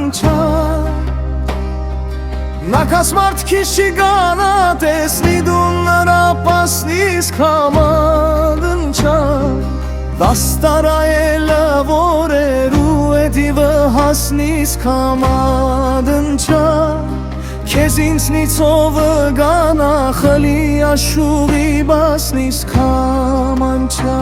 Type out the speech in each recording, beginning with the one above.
նչա Նակասմարդ քիշի գանա տեսնի դու նրա պասնիս կամադ նչա Դաստարայելը որերու էդիվը հասնիս կամադ նչա Քեզ ինձնից ովը գանա խլի աշուղի բասնիս կամանչա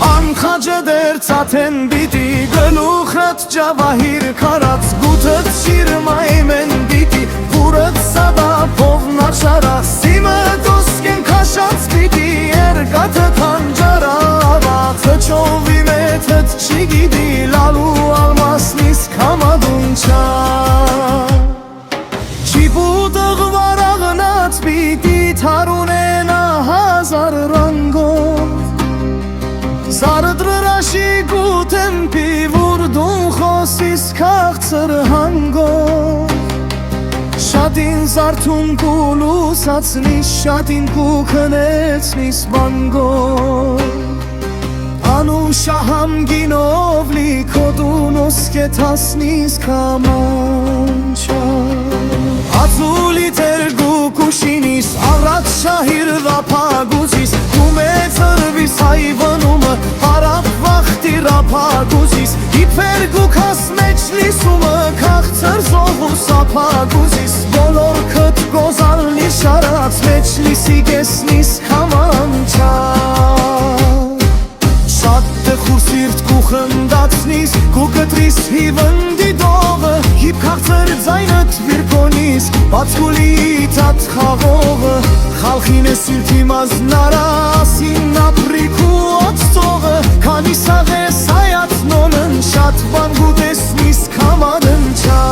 Անխաջը դեր ծաթեն բիտի գլուխրատ ջավահիր կարած գութըտ շիրմայմեն բիտի Վուրըտ սադապով նաշարա սիմը դոսկեն կաշած բիտի Երգաթը թանջարա ավացը չովի մեթըտ չի գիդի լալու ալմասնիս կամադունչա Չիպուտղ վարաղնած բիտի թարունենա հազար ռանգով Զարդրրաշի գութեմ պիվուրդուն խոսիս կաղցր հանգով Շատին զարդուն կուլուսացնիս, շատին կուքնեցնիս բանգով Անուշահամ գինով լիքոտուն ոսկետասնիս կամանչա Ացուլի տերգու կուշինիս, առած շահիր ռապագուզիս Կումեծրվիս հայվնումը, հարապ վախտի ռապագուզիս Իպերգու կասմեչ լիսումը, կաղցր զովու սապագուզիս Բոլոր կտ գոզալնի շարած, մեչ լիսի գեսնիս կամանչա Շատ տխուր սիրտ կուխնդացնիս, կուկտրիս հիվնդի դողը Հիպ կաղցր ձայնըտ վիրկոնիս, բացկուլի տատ խաղողը Խալխին է սիրտի մազնարասին ապրիք ու ոցտողը Քանի սաղ է սայացնոնն, շատ բան գուտեսնիս կամադն չա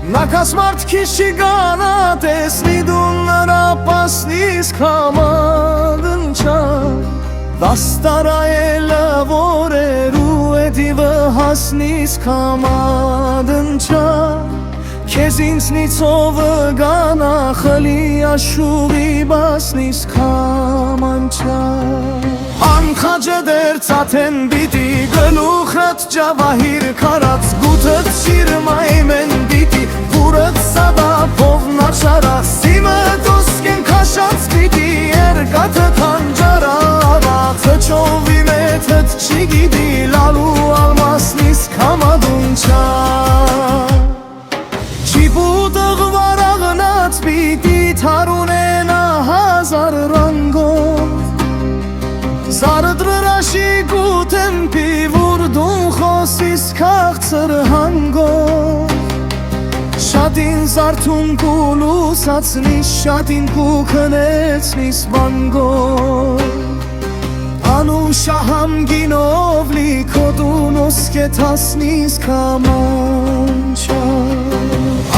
Նակասմարդ քիշի գանա տեսնի դու նրա պասնիս կամադ նչա Դաստարայելը որերու էդիվը հասնիս կամադ նչա Քեզ ինձնից ովը գանա խլի աշուղի բասնիս կամանչա Անխաջը դեր ծաթեն բիտի գլուխրատ ջավահիր կարած գութըտ շիրմայմեն բիտի Վուրըտ սադապով նաշարա սիմը դոսկեն կաշած բիտի Երգաթը թանջարա ավացը չովի մեթըտ չի գիդի լալու ալմասնիս կամադունչա Չիպուտղ վարաղնած բիտի թարունենա հազար ռանգով Զարդրրաշի գութեմ պիվուրդուն խոսիս կաղցր հանգով Շատին զարդուն կուլուսացնիս, շատին կուքնեցնիս բանգով Անուշահամ գինով լիքոտուն ոսկետասնիս կամանչա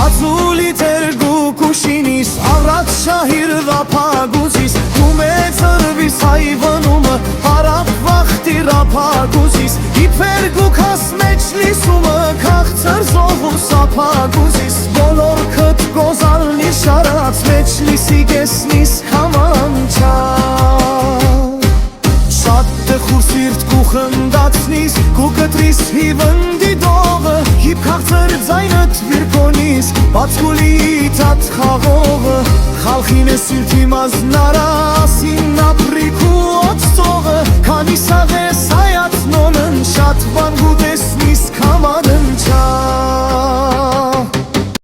Ացուլի տերգու կուշինիս, առած շահիր ռապագուզիս Կումեծրվիս հայվնումը, հարապ վախտի ռապագուզիս Իպերգու կասմեչ լիսումը, կաղցր զովու սապագուզիս Բոլոր կտ գոզալնի շարած, մեչ լիսի գեսնիս կամանչա Շատ տխուր սիրտ կուխնդացնիս, կուկտրիս հիվնդի դողը Հիպ կաղցր ձայնըտ վիրկոնիս, բացկուլի տատ խաղողը Խալխին է սիրտի մազնարասին ապրիք ու ոցտողը Քանի սաղ է սայացնոնն, շատ